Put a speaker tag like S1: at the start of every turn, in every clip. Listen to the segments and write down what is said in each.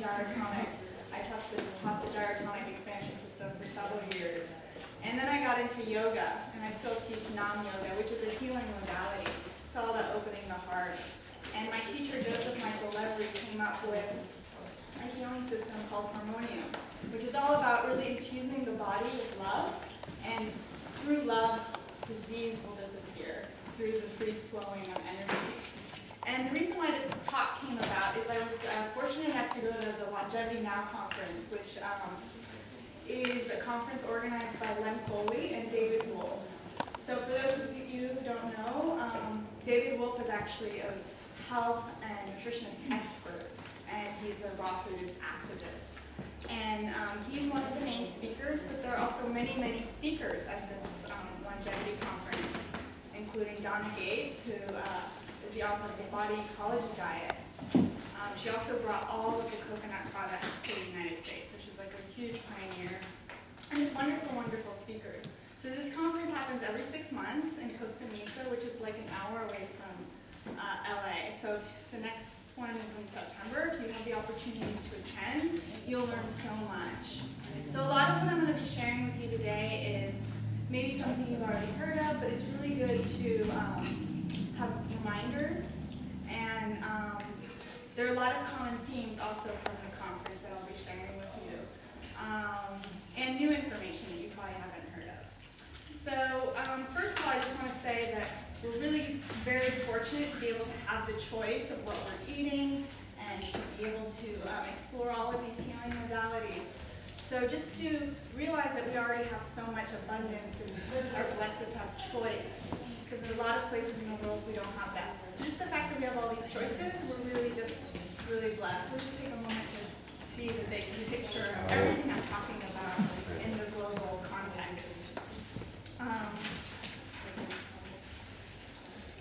S1: gyrotonic. I taught the gyrotonic expansion system for several years. And then I got into yoga, and I still teach Nam Yoga, which is a healing modality. It's all about opening the heart. And my teacher, Joseph Michael Levery, came up with a healing system called Harmonium, which is all about really infusing the body with love, and through love, disease will disappear through the free flowing of energy. And the reason why this talk came about is I was fortunate enough to go to the Longevity Now conference, which is a conference organized by Len Foley and David Wolf. So for those of you who don't know, David Wolf is actually a health and nutritionist expert, and he's a raw foodist activist. And he's one of the main speakers, but there are also many, many speakers at this longevity conference, including Donna Gates, who is the author of the Body Ecology Diet. She also brought all of the coconut products to the United States, so she's like a huge pioneer. And just wonderful, wonderful speakers. So this conference happens every 6 months in Costa Mesa, which is like an hour away from LA. So if the next one is in September, if you have the opportunity to attend, you'll learn so much. So a lot of what I'm going to be sharing with you today is maybe something you've already heard of, but it's really good to have reminders. And there are a lot of common themes also from the conference that I'll be sharing with you. And new information that you probably haven't heard of. So first of all, I just want to say that we're really very fortunate to be able to have the choice of what we're eating and to be able to explore all of these healing modalities. So just to realize that we already have so much abundance and are blessed to have choice, because there's a lot of places in the world we don't have that. So just the fact that we have all these choices, we're really just really blessed. So just take a moment to see the big picture of everything I'm talking about in the global context.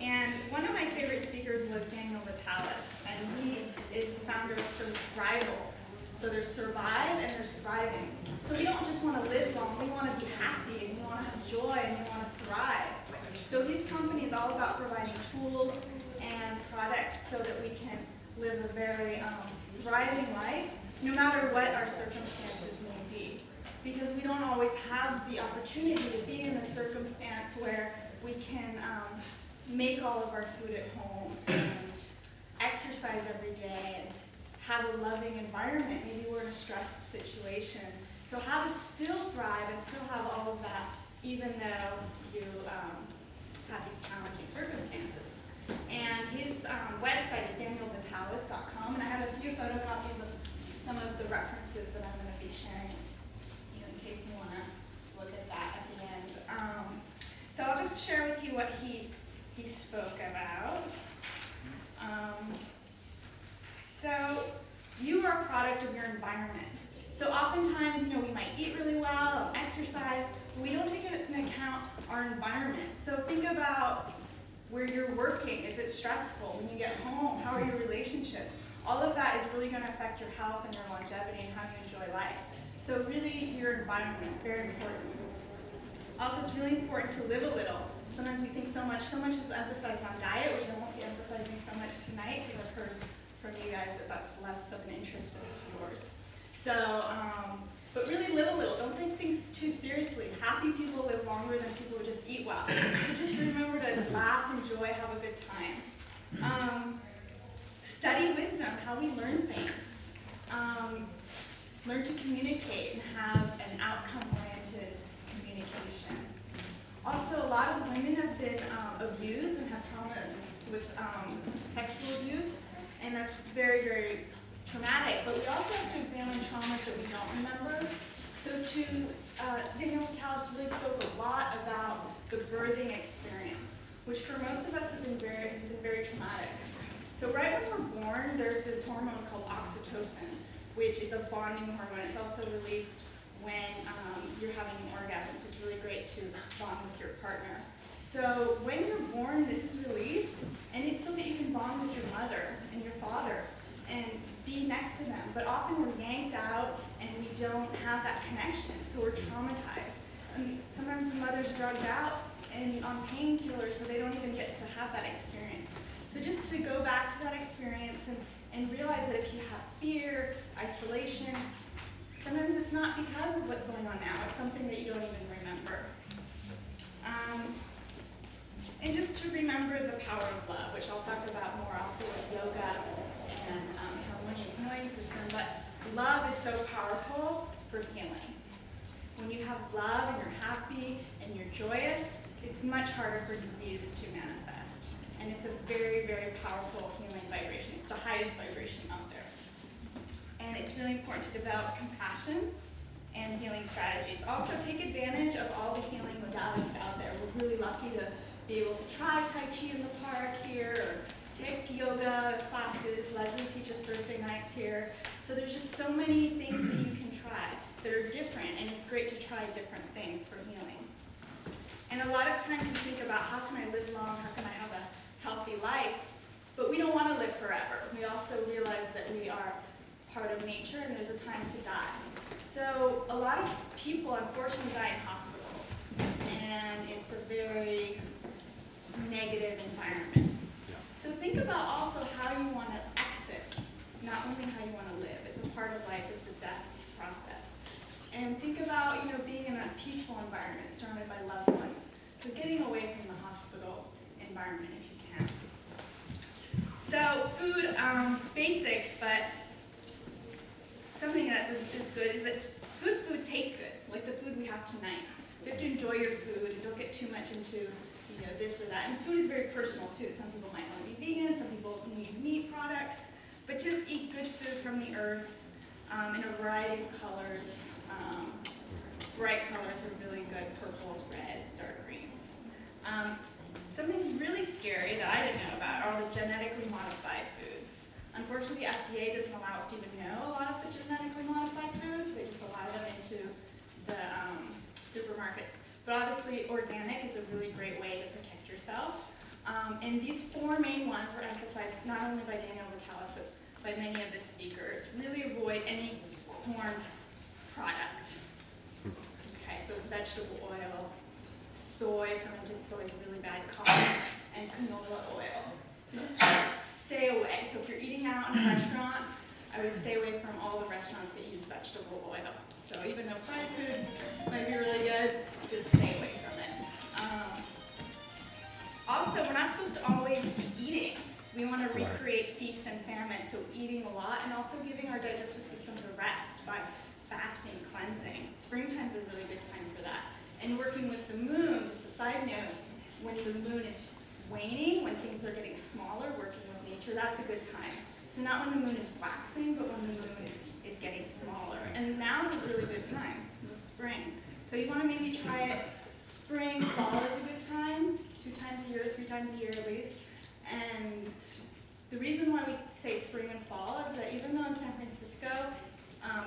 S1: And one of my favorite speakers was Daniel Vitalis, and he is the founder of Survival. So there's survive and there's thriving. So we don't just want to live long, we want to be happy, and we want to have joy, and we want to thrive. So his company is all about providing tools and products so that we can live a very thriving life, no matter what our circumstances may be. Because we don't always have the opportunity to be in a circumstance where we can make all of our food at home and exercise every day and have a loving environment. Maybe we're in a stressed situation. So how to still thrive and still have all of that even though you have these challenging circumstances. And his website is danielvitalis.com, and I have a few photocopies of some of the references that I'm going to be sharing, in case you want to look at that at the end. So I'll just share with you what he spoke about. So you are a product of your environment. So oftentimes, we might eat really well and exercise, but we don't take into account our environment. So think about where you're working. Is it stressful? When you get home, how are your relationships? All of that is really going to affect your health and your longevity and how you enjoy life. So really, your environment, very important. Also, it's really important to live a little. Sometimes we think so much is emphasized on diet, which I won't be emphasizing so much tonight because I've heard from you guys that that's less of an interest of yours. So, but really live a little. Don't take things too seriously. Happy people live longer than people who just eat well. So just remember to laugh, enjoy, have a good time. Study wisdom, how we learn things. Learn to communicate and have an outcome-oriented communication. Also, a lot of women have been abused and have trauma with sexual abuse, and that's very, very traumatic. But we also have to examine traumas that we don't remember. So Daniel Vitalis really spoke a lot about the birthing experience, which for most of us has been very traumatic. So right when we're born, there's this hormone called oxytocin, which is a bonding hormone. It's also released when you're having an orgasm, so it's really great to bond with your partner. So when you're born, this is released, and it's so that you can bond with your mother and your father and be next to them. But often we're yanked out and we don't have that connection, so we're traumatized. And sometimes the mother's drugged out and on painkillers, so they don't even get to have that experience. So just to go back to that experience and and realize that if you have fear, isolation, sometimes it's not because of what's going on now. It's something that you don't even remember. And just to remember the power of love, which I'll talk about more also with yoga and healing system. But love is so powerful for healing. When you have love and you're happy and you're joyous, it's much harder for disease to manifest. And it's a very, very powerful healing vibration. It's the highest vibration out there. And it's really important to develop compassion and healing strategies. Also, take advantage of all the healing modalities out there. We're really lucky to be able to try Tai Chi in the park here, or take yoga classes. Leslie teaches Thursday nights here. So there's just so many things that you can try that are different, and it's great to try different things for healing. And a lot of times we think about how can I live long, how can I have a healthy life, but we don't want to live forever. We also realize that we are part of nature and there's a time to die. So a lot of people unfortunately die in hospitals, and it's a very negative environment. So think about also how you want to exit, not only how you want to live. It's a part of life, is the death process. And think about, being in a peaceful environment surrounded by loved ones. So getting away from the hospital environment if you can. So food basics, but something that is good is that good food tastes good, like the food we have tonight. So you have to enjoy your food and don't get too much into this or that. And food is very personal too. Some people might want to be vegan, some people need meat products, but just eat good food from the earth in a variety of colors. Bright colors are really good, purples, reds, dark greens. Something really scary that I didn't know about are the genetically modified foods. Unfortunately, the FDA doesn't allow us to even know a lot of the genetically modified foods. They just allow them into the supermarkets. But obviously, organic is a really great way to protect yourself. And these four main ones were emphasized not only by Daniel Vitalis, but by many of the speakers. Really avoid any corn product. Okay, so vegetable oil, soy, fermented soy is really bad, coffee, and canola oil. So just stay away. So if you're eating out in a restaurant, I would stay away from all the restaurants that use vegetable oil. So even though fried food might be really good, just stay away from it. Also, we're not supposed to always be eating. We want to recreate feast and famine, so eating a lot and also giving our digestive systems a rest by fasting, cleansing. Springtime's a really good time for that. And working with the moon, just a side note, when the moon is waning, when things are getting smaller, working with nature, that's a good time. So not when the moon is waxing, but when the moon is getting smaller. And now is a really good time, it's spring. So you want to maybe try it spring, fall is a good time, 2 times a year, 3 times a year at least. And the reason why we say spring and fall is that even though in San Francisco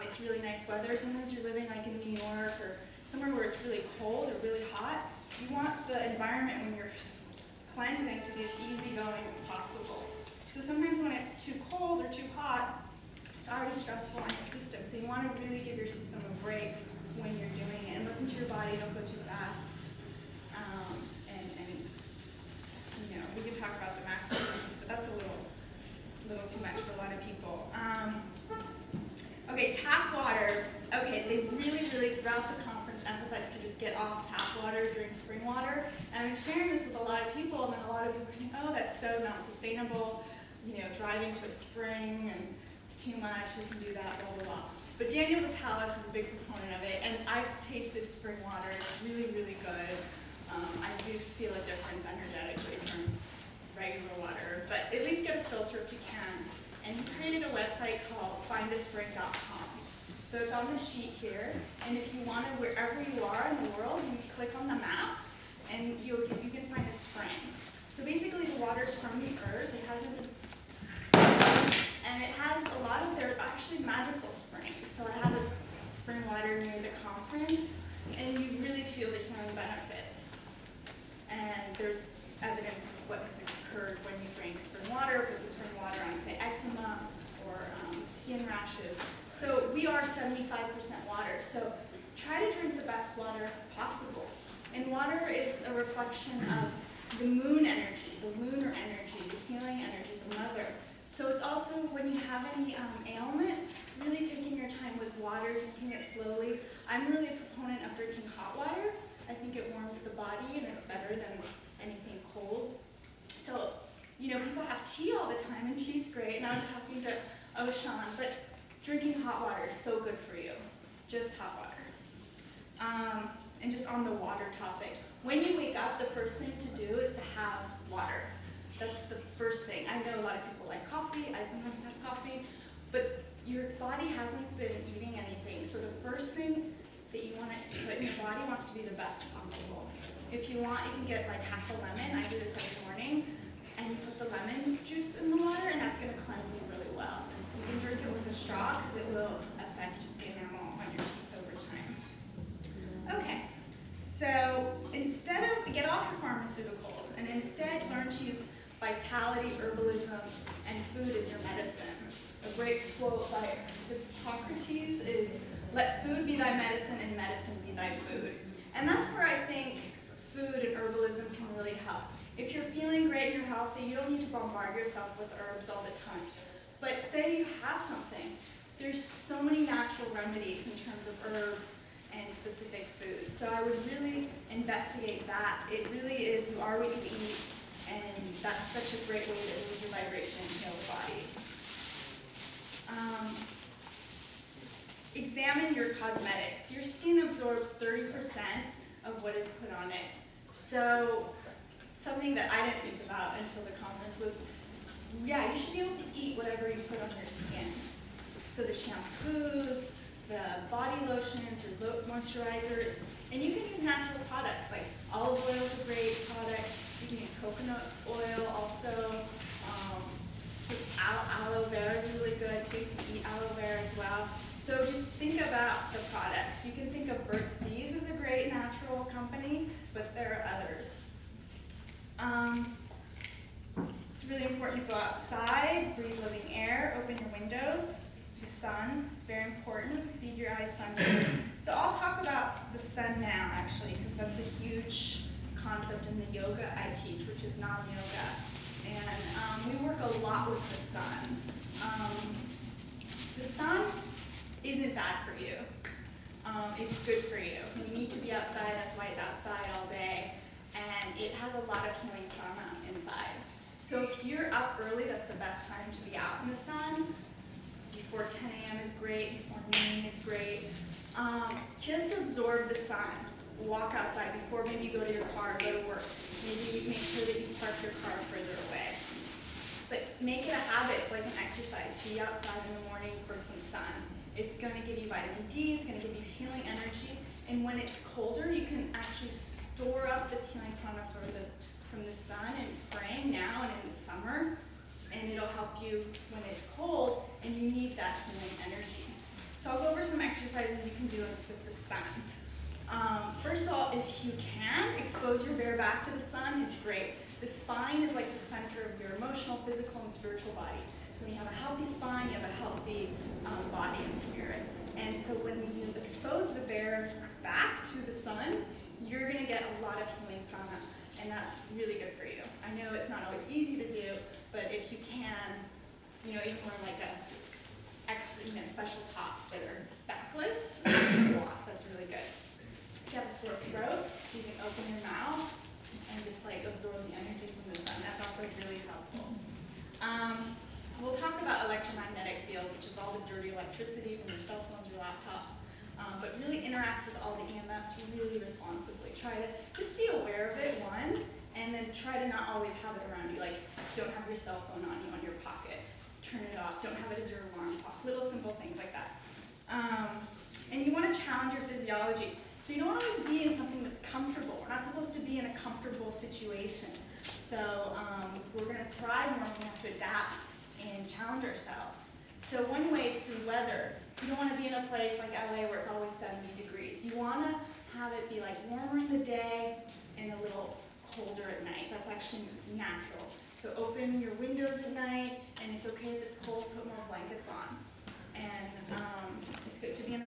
S1: it's really nice weather, sometimes you're living like in New York or somewhere where it's really cold or really hot, you want the environment when you're cleansing to be as easygoing as possible. So sometimes when it's too cold or too hot, it's already stressful on your system. So you want to really give your system a break when you're doing it and listen to your body, don't go too fast. We can talk about the master things, but that's a little too much for a lot of people. Okay, tap water. Okay, they really, throughout the conference, emphasized to just get off tap water, drink spring water. And I've been sharing this with a lot of people, and then a lot of people are saying, oh, that's so not sustainable, driving to a spring, and it's too much, we can do that, blah, blah, blah. But Daniel Vitalis is a big proponent of it, and I've tasted spring water. It's really, really good. I do feel a difference energetically from regular water, but at least get a filter if you can. And he created a website called findaspring.com. So it's on the sheet here, and if you want to, wherever you are in the world, you click on the map, and you can find a spring. So basically the water's from the earth, and it has a lot of, they're actually magical springs. So I have a spring water near the conference, and you really feel the healing benefits. And there's evidence of what has occurred when you drink spring water, put the spring water on, say, eczema or skin rashes. So we are 75% water, so try to drink the best water possible. And water is a reflection of the moon energy, the lunar energy, the healing energy, the mother. So it's also when you have any ailment, really taking your time with water, drinking it slowly. I'm really a proponent of drinking hot water. I think it warms the body and it's better than anything cold. So, you know, people have tea all the time and tea's great. And I was talking to Oshan, but drinking hot water is so good for you. Just hot water. And just on the water topic, when you wake up, the first thing to do is to have water. That's the first thing. I know a lot of people like coffee. I sometimes have coffee, but your body hasn't been eating anything. So the first thing that you want to put in your body wants to be the best possible. If you want, you can get like half a lemon. I do this every morning, and you put the lemon juice in the water, and that's going to cleanse you really well. You can drink it with a straw because it will affect the enamel on your teeth over time. Okay, so instead of, get off your pharmaceuticals, and instead learn to use vitality, herbalism, and food as your medicine. A great quote by Hippocrates is, "Let food be thy medicine and medicine be thy food." And that's where I think food and herbalism can really help. If you're feeling great and you're healthy, you don't need to bombard yourself with herbs all the time. But say you have something, there's so many natural remedies in terms of herbs and specific foods. So I would really investigate that. It really is, you are what you eat, and that's such a great way to lose your vibration and heal the body. Examine your cosmetics. Your skin absorbs 30% of what is put on it. So something that I didn't think about until the conference was, yeah, you should be able to eat whatever you put on your skin. So the shampoos, the body lotions, your moisturizers, and you can use natural products, like olive oil is a great product. You can use coconut oil also. Aloe vera is really good too. You can eat aloe vera as well. So just think about the products. You can think of Burt's Bees as a great natural company, but there are others. It's really important to go outside, breathe living air, open your windows. The sun is very important. Feed your eyes sunlight. So I'll talk about the sun now, actually, because that's a huge concept in the yoga I teach, which is Nam Yoga. And we work a lot with the sun. The sun isn't bad for you. It's good for you. You need to be outside, that's why it's outside all day. And it has a lot of healing prana inside. So if you're up early, that's the best time to be out in the sun. Before 10 a.m. is great, before noon is great. Just absorb the sun. Walk outside before maybe you go to your car, go to work. Maybe you make sure that you park your car further away. But make it a habit, like an exercise. Be outside in the morning for some sun. It's going to give you vitamin D, it's going to give you healing energy. And when it's colder, you can actually store up this healing prana from the sun and spraying now and in the summer. And it'll help you when it's cold and you need that healing energy. So I'll go over some exercises you can do with the sun. First of all, if you can, expose your bare back to the sun is great. The spine is like the center of your emotional, physical, and spiritual body. So when you have a healthy spine, you have a healthy body and spirit. And so when you expose the bare back to the sun, you're going to get a lot of healing prana, and that's really good for you. I know it's not always easy to do, but if you can, you can wear like special tops that are backless. That's really good. If you have a sore throat, you can open your mouth and just like absorb the energy from the sun. That's also really helpful. We'll talk about electromagnetic field, which is all the dirty electricity from your cell phones or laptops. But really interact with all the EMFs really responsibly. Try to just be aware of it, one, and then try to not always have it around you. Like, don't have your cell phone on you on your pocket. Turn it off. Don't have it as your alarm clock. Little simple things like that. And you want to challenge your physiology. So you don't always be in something that's comfortable. We're not supposed to be in a comfortable situation. So we're going to thrive more when we have to adapt and challenge ourselves. So one way is through weather. You don't want to be in a place like LA where it's always 70 degrees. You want to have it be like warmer in the day and a little colder at night. That's actually natural. So open your windows at night, and it's okay if it's cold, put more blankets on. And it's good to be in